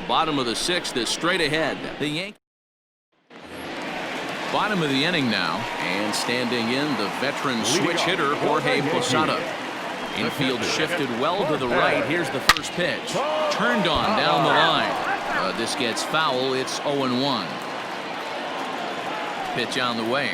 Bottom of the 6th is straight ahead. The Yankees. Bottom of the inning now, and standing in the veteran switch hitter Jorge Posada. Infield shifted well to the right. Here's the first pitch. Turned on down the line. This gets foul. It's 0-1. Pitch on the way.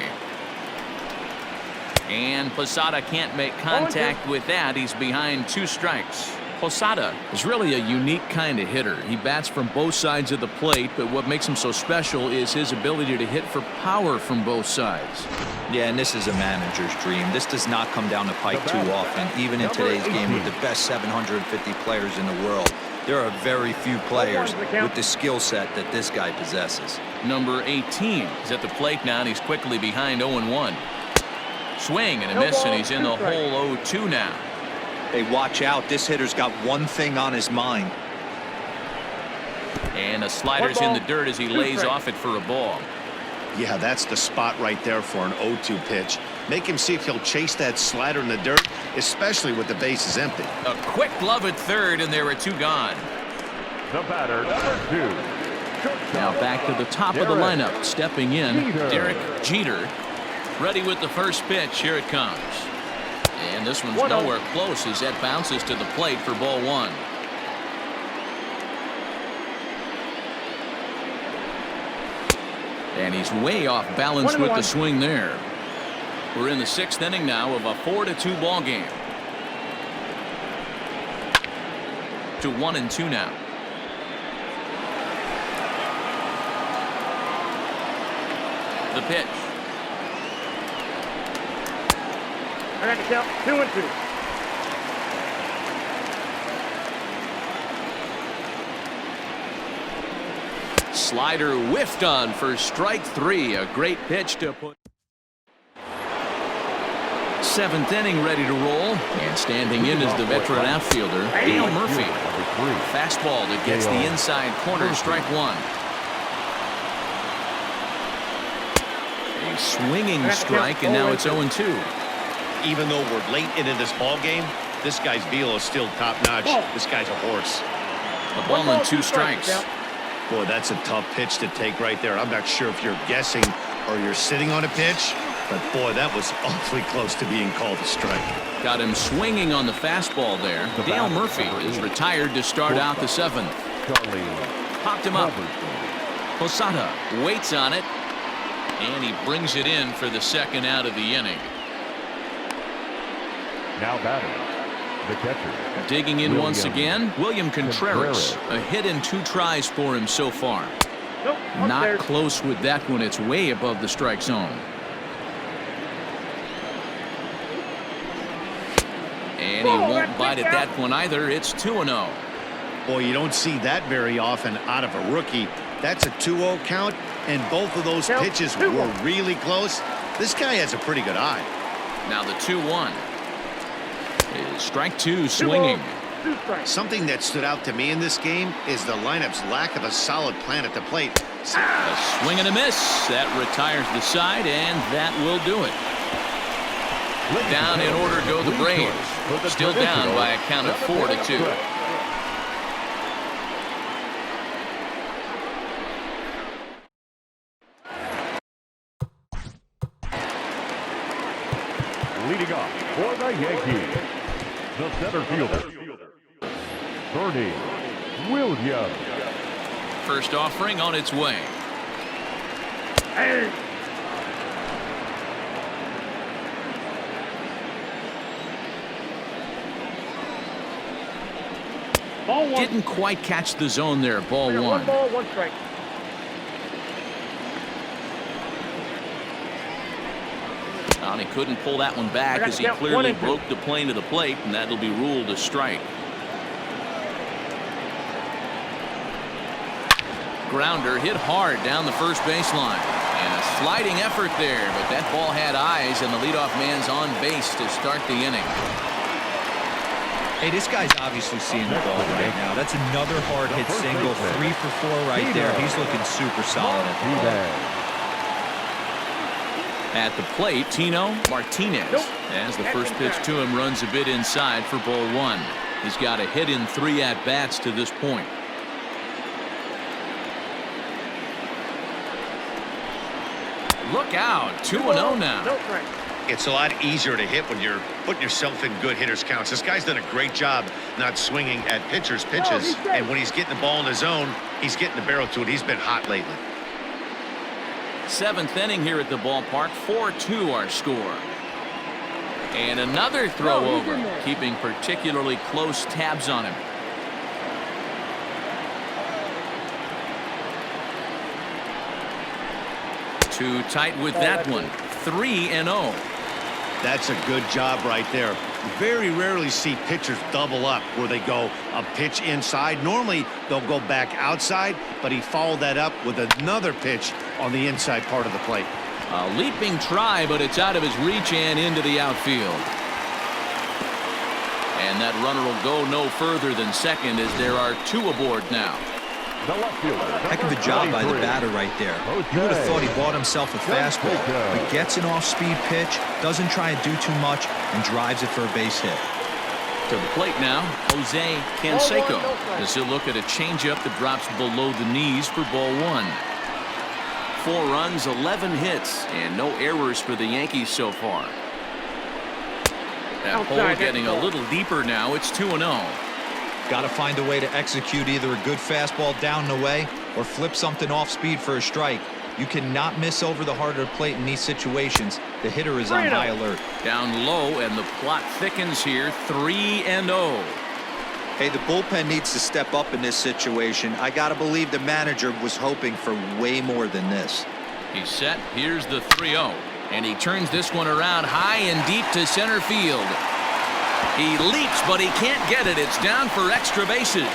And Posada can't make contact with that. He's behind 2 strikes. Posada is really a unique kind of hitter. He bats from both sides of the plate, but what makes him so special is his ability to hit for power from both sides. Yeah, and this is a manager's dream. This does not come down the pike too often. Even in today's game with the best 750 players in the world, there are very few players with the skill set that this guy possesses. Number 18 is at the plate now, and he's quickly behind 0-1. Swing and a miss, and he's in the hole 0-2 now. Hey, watch out. This hitter's got one thing on his mind. And a slider's in the dirt as he lays off it for a ball. Yeah, that's the spot right there for an 0-2 pitch. Make him see if he'll chase that slider in the dirt, especially with the bases empty. A quick glove at third, and there are 2 gone. The batter, number 2. Now back to the top of the lineup. Stepping in, Derek Jeter. Ready with the first pitch. Here it comes. And this one's nowhere close as that bounces to the plate for ball 1. And he's way off balance with the swing there. We're in the 6th inning now of a 4-2 ball game. To 1-2 now. The pitch. I got to count 2-2. Slider whiffed on for strike 3. A great pitch to put. 7th inning ready to roll, and standing in is the veteran outfielder Dale Murphy. Fastball that gets the inside corner. Strike 1. A swinging strike, and now it's 0-2. Even though we're late into this ball game, this guy's velo is still top-notch. This guy's a horse. A ball and 2 strikes. Boy, that's a tough pitch to take right there. I'm not sure if you're guessing or you're sitting on a pitch, but boy, that was awfully close to being called a strike. Got him swinging on the fastball there. Dale Murphy is retired to start out the 7th. Popped him up. Posada waits on it, and he brings it in for the 2nd out of the inning. Now batting, the catcher. Digging in once again, William Contreras. A hit in 2 tries for him so far. Not close with that one. It's way above the strike zone. And he won't bite at that one either. It's 2-0. Boy, you don't see that very often out of a rookie. That's a 2-0 count, and both of those pitches were really close. This guy has a pretty good eye. Now the 2-1. Is strike 2 swinging. Something that stood out to me in this game is the lineup's lack of a solid plan at the plate. A swing and a miss. That retires the side, and that will do it. Down in order go the Braves. Still down by a count of 4-2. Leading off for the Yankees, the center fielder, Bernie Williams. First offering on its way. Hey. Didn't quite catch the zone there. Ball 1. 1 ball, 1 strike. And he couldn't pull that one back as he clearly broke the plane to the plate, and that'll be ruled a strike. Grounder hit hard down the first baseline. And a sliding effort there, but that ball had eyes, and the leadoff man's on base to start the inning. Hey, this guy's obviously seeing the ball right now. That's another hard hit single. 3 for 4 right there. He's looking super solid at the ball. At the plate, Tino Martinez, as the first pitch to him runs a bit inside for ball 1. He's got a hit in 3 at-bats to this point. Look out. 2-0 now. No strike. It's a lot easier to hit when you're putting yourself in good hitters counts. This guy's done a great job not swinging at pitchers' pitches. And when he's getting the ball in the zone, he's getting the barrel to it. He's been hot lately. 7th inning here at the ballpark. 4-2 our score. And another throw over, keeping particularly close tabs on him. Too tight with that one. 3-0. That's a good job right there. Very rarely see pitchers double up where they go a pitch inside. Normally they'll go back outside, but he followed that up with another pitch on the inside part of the plate. A leaping try, but it's out of his reach and into the outfield. And that runner will go no further than second as there are 2 aboard now. The left fielder. Heck of a job by the batter right there. You would have thought he bought himself a fastball, but gets an off-speed pitch, doesn't try and do too much, and drives it for a base hit. To the plate now, Jose Canseco. As he'll look at a changeup that drops below the knees for ball 1. 4 runs, 11 hits, and no errors for the Yankees so far. That hole getting a little deeper now. It's 2-0. Got to find a way to execute either a good fastball down and away or flip something off speed for a strike. You cannot miss over the heart of the plate in these situations. The hitter is on high alert. Down low, and the plot thickens here. 3-0. Hey, the bullpen needs to step up in this situation. I got to believe the manager was hoping for way more than this. He's set. Here's the 3-0. And he turns this one around high and deep to center field. He leaps, but he can't get it. It's down for extra bases.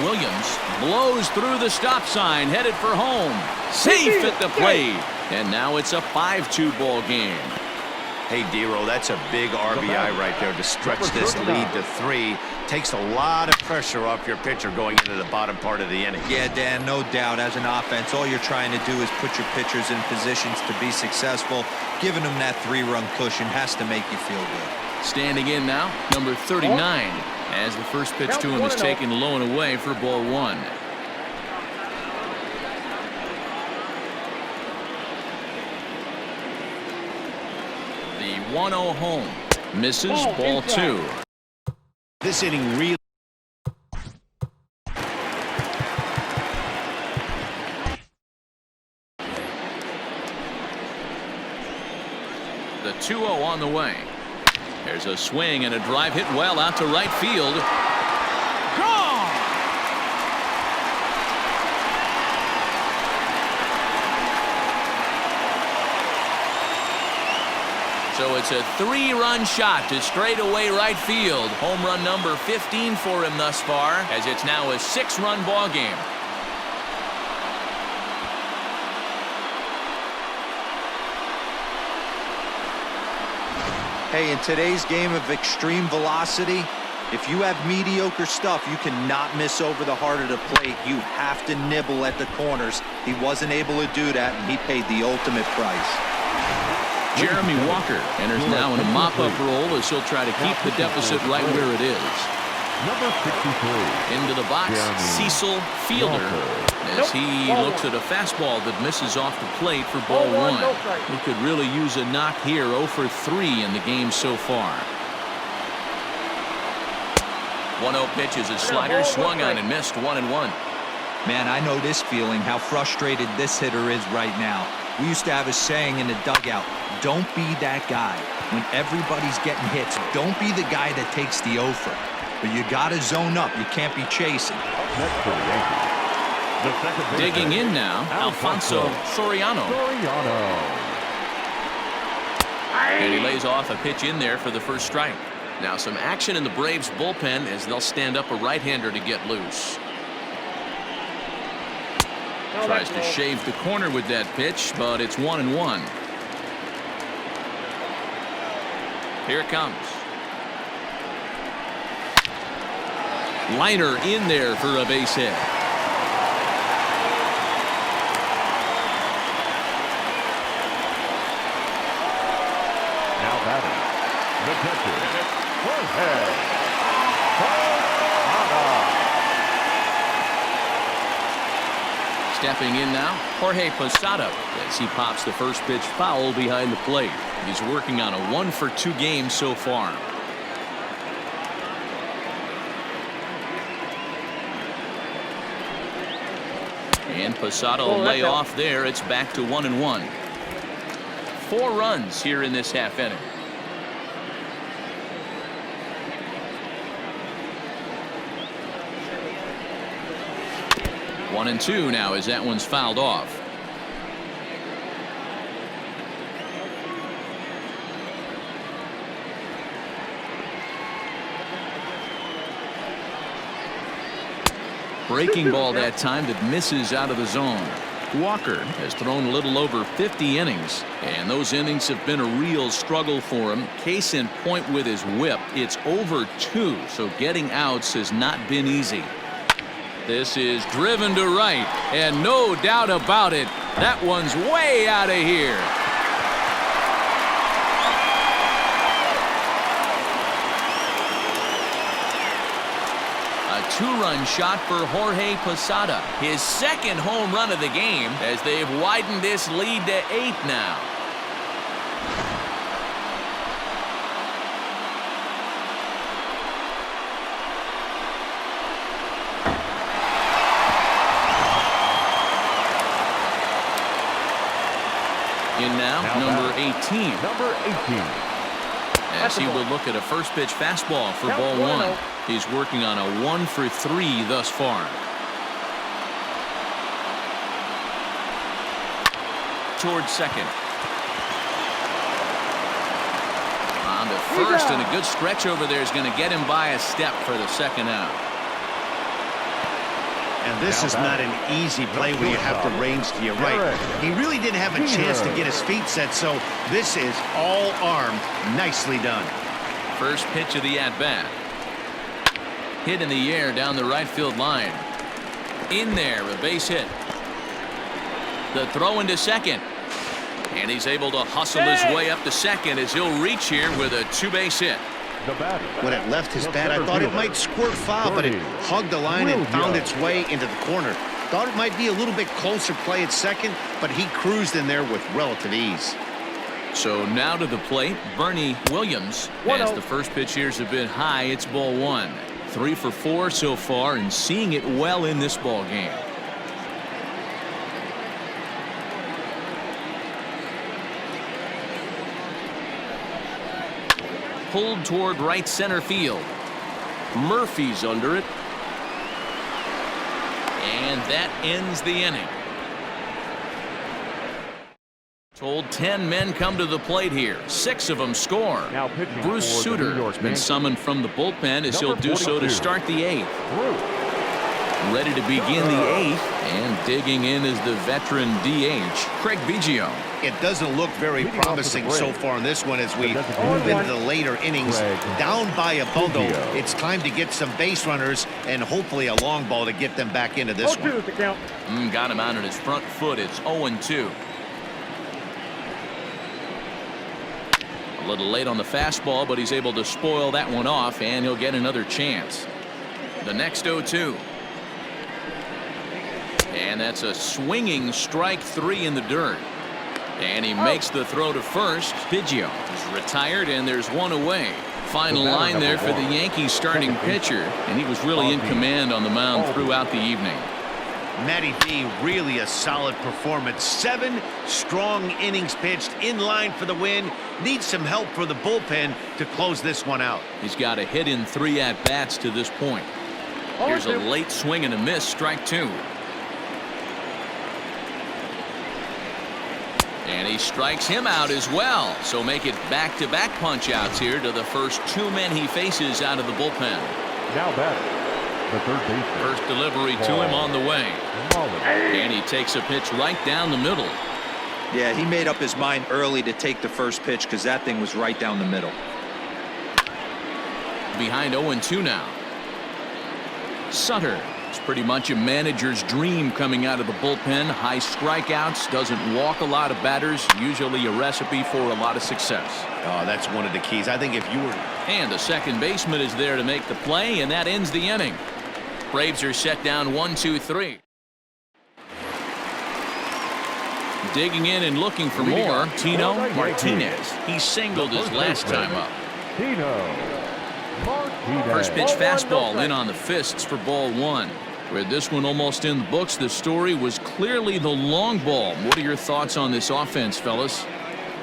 Williams blows through the stop sign, headed for home. Safe at the plate. And now it's a 5-2 ball game. Hey, Dero, that's a big RBI right there to stretch this lead to 3. Takes a lot of pressure off your pitcher going into the bottom part of the inning. Yeah, Dan, no doubt. As an offense, all you're trying to do is put your pitchers in positions to be successful. Giving them that 3-run cushion has to make you feel good. Standing in now, number 39, as the first pitch to him is taken low and away for ball 1. The 1-0 home misses. Ball 2. This inning really. The 2-0 on the way. There's a swing and a drive hit well out to right field. Gone! So it's a 3-run shot to straightaway right field. Home run number 15 for him thus far, as it's now a 6-run ball game. Hey, in today's game of extreme velocity, if you have mediocre stuff, you cannot miss over the heart of the plate. You have to nibble at the corners. He wasn't able to do that, and he paid the ultimate price. Jeremy Walker enters now in a mop-up role as he'll try to keep the deficit right where it is. Number 63. Into the box, Cecil Fielder, as he looks at a fastball that misses off the plate for ball 1. He could really use a knock here. 0 for 3 in the game so far. 1-0 pitch is a slider, swung on and missed. 1-1. Man, I know this feeling, how frustrated this hitter is right now. We used to have a saying in the dugout, don't be that guy. When everybody's getting hits, don't be the guy that takes the offer. But you got to zone up. You can't be chasing. Next for the Yankees. The second baseman, Digging in now, Alfonso Soriano. And he lays off a pitch in there for the first strike. Now some action in the Braves bullpen as they'll stand up a right-hander to get loose. Tries to shave the corner with that pitch, but it's 1-1. Here it comes. Liner in there for a base hit. Now batting, the catcher, Jorge. Stepping in now, Jorge Posada, as he pops the first pitch foul behind the plate. He's working on a 1-for-2 game so far. And Posada will lay off there. It's back to 1-1. 4 runs here in this half inning. One and two now as that one's fouled off. Breaking ball that time that misses out of the zone. Walker has thrown a little over 50 innings, and those innings have been a real struggle for him. Case in point with his whip, it's over 2, so getting outs has not been easy. This is driven to right, and no doubt about it, that one's way out of here. A 2-run shot for Jorge Posada, his second home run of the game, as they've widened this lead to 8 now. In now number 18. Number 18. As he will look at a first pitch fastball for ball 1. He's working on a 1-for-3 thus far. Towards second. On to first, and a good stretch over there is going to get him by a step for the second out. And this is not an easy play where you have to range to your right. He really didn't have a chance to get his feet set, so this is all arm. Nicely done. First pitch of the at-bat. Hit in the air down the right field line. In there, a base hit. The throw into second. And he's able to hustle his way up to second as he'll reach here with a 2-base hit. When it left his bat, I thought it might squirt foul, but it hugged the line and found its way into the corner. Thought it might be a little bit closer play at second, but he cruised in there with relative ease. So now to the plate, Bernie Williams. As the first pitch here's a bit high, it's ball 1. 3 for 4 so far, and seeing it well in this ball game. Pulled toward right center field. Murphy's under it. And that ends the inning. Told 10 men come to the plate here. 6 of them score. Bruce Sutter has been summoned from the bullpen as he'll do so to start the 8th. Ready to begin the 8th, and digging in is the veteran DH, Craig Biggio. It doesn't look very promising so far in this one as we move into the later innings. Down by a bundle, it's time to get some base runners and hopefully a long ball to get them back into this one. Got him out on his front foot. It's 0-2. A little late on the fastball, but he's able to spoil that one off, and he'll get another chance. The next 0-2. And that's a swinging strike 3 in the dirt. And he makes the throw to first. Biggio is retired, and there's one away. Final line there for the Yankees starting pitcher, and he was really in command on the mound throughout the evening. Matty V, really a solid performance. 7 strong innings pitched, in line for the win. Needs some help for the bullpen to close this one out. He's got a hit in 3 at-bats to this point. Here's a late swing and a miss, strike 2. And he strikes him out as well. So make it back-to-back punch-outs here to the first 2 men he faces out of the bullpen. Now batting, the third baseman. First delivery to him on the way. And he takes a pitch right down the middle. Yeah, he made up his mind early to take the first pitch because that thing was right down the middle. Behind 0-2 now. Sutter. It's pretty much a manager's dream coming out of the bullpen. High strikeouts, doesn't walk a lot of batters, usually a recipe for a lot of success. Oh, that's one of the keys. I think if you were... And the second baseman is there to make the play, and that ends the inning. Braves are set down 1-2-3. Digging in and looking for more, Tino Martinez. He singled his last time up. First pitch fastball in on the fists for ball one. With this one almost in the books, the story was clearly the long ball. What are your thoughts on this offense, fellas?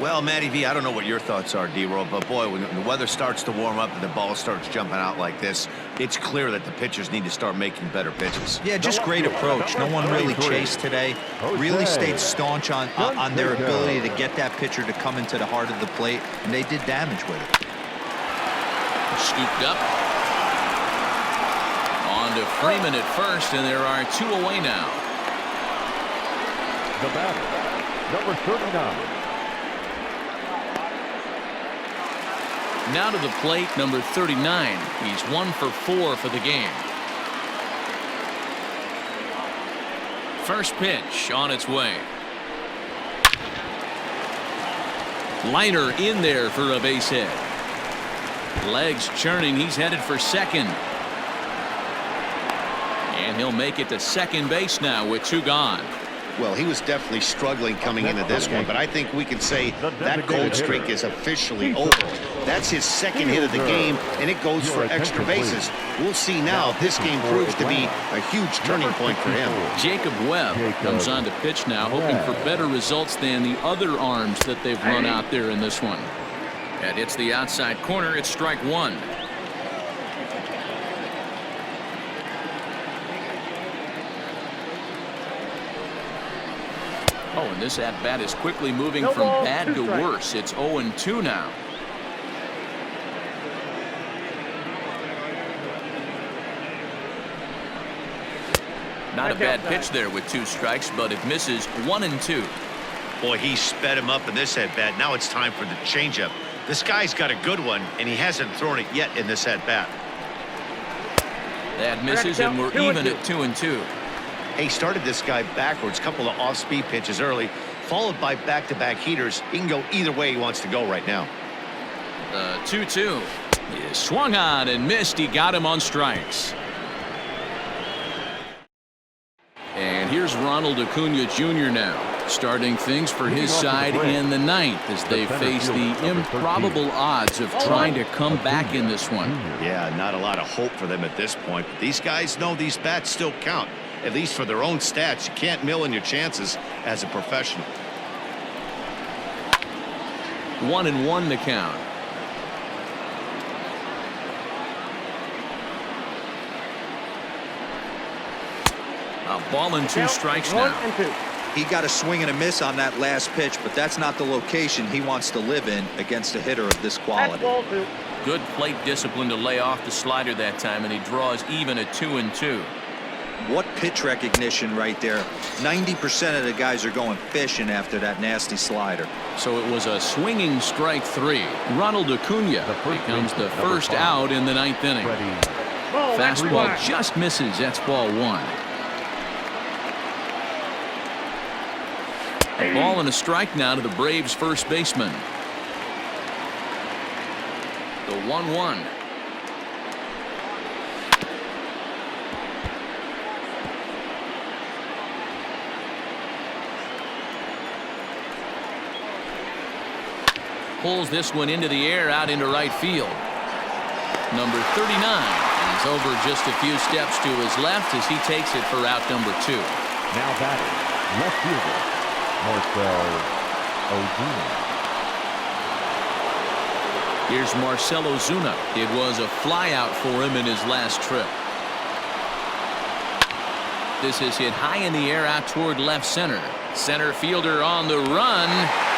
Well, Matty V, I don't know what your thoughts are, D-Roll, but boy, when the weather starts to warm up and the ball starts jumping out like this, it's clear that the pitchers need to start making better pitches. Yeah, just great approach. No one really chased today. Really stayed staunch on their ability to get that pitcher to come into the heart of the plate, and they did damage with it. Scooped up. On to Freeman at first, and there are 2 away now. The batter, number 39. Now to the plate, number 39. He's 1 for 4 for the game. First pitch on its way. Liner in there for a base hit. Legs churning. He's headed for second. And he'll make it to second base now with 2 gone. Well, he was definitely struggling coming into this one, but I think we can say that cold streak is officially over. That's his second hit of the game, and it goes for extra bases. We'll see now if this game proves to be a huge turning point for him. Jacob Webb comes on to pitch now, hoping for better results than the other arms that they've run out there in this one. That hits the outside corner. It's strike 1. Oh, and this at-bat is quickly moving from bad to worse. It's 0-2 now. Not a bad pitch there with 2 strikes, but it misses 1-2. Boy, he sped him up in this at-bat. Now it's time for the changeup. This guy's got a good one, and he hasn't thrown it yet in this at-bat. That misses, and we're even at 2-2. He started this guy backwards, couple of off-speed pitches early, followed by back-to-back heaters. He can go either way he wants to go right now. The 2-2 is swung on and missed. He got him on strikes. And here's Ronald Acuna Jr. now, starting things for his side in the 9th as they face the improbable odds of trying to come back in this one. Yeah, not a lot of hope for them at this point, but these guys know these bats still count. At least for their own stats. You can't mill in your chances as a professional. 1-1 to count. A ball and 2 strikes now. He got a swing and a miss on that last pitch, but that's not the location he wants to live in against a hitter of this quality. Good plate discipline to lay off the slider that time, and he draws even at 2-2. What pitch recognition right there. 90% of the guys are going fishing after that nasty slider. So it was a swinging strike 3. Ronald Acuna becomes the first out in the 9th inning. Fastball just misses. That's ball 1. A ball and a strike now to the Braves first baseman. The 1-1. Pulls this one into the air out into right field. Number 39 is over just a few steps to his left as he takes it for out number 2. Now batting, left fielder, Marcell Ozuna. Here's Marcell Ozuna. It was a flyout for him in his last trip. This is hit high in the air out toward left center. Center fielder on the run.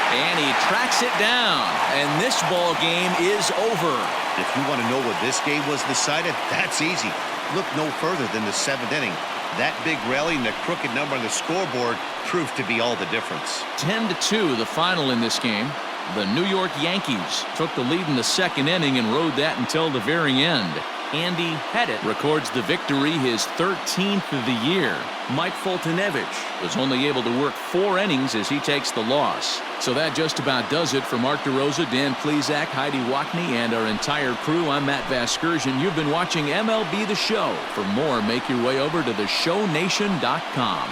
And he tracks it down, and this ball game is over. If you want to know what this game was decided, that's easy. Look no further than the 7th inning. That big rally and the crooked number on the scoreboard proved to be all the difference. 10-2 the final in this game. The New York Yankees took the lead in the 2nd inning and rode that until the very end. Andy Pettitte records the victory, his 13th of the year. Mike Foltynewicz was only able to work 4 innings as he takes the loss. So that just about does it for Mark DeRosa, Dan Plesac, Heidi Wackney, and our entire crew. I'm Matt Vasgersian. You've been watching MLB The Show. For more, make your way over to theshownation.com.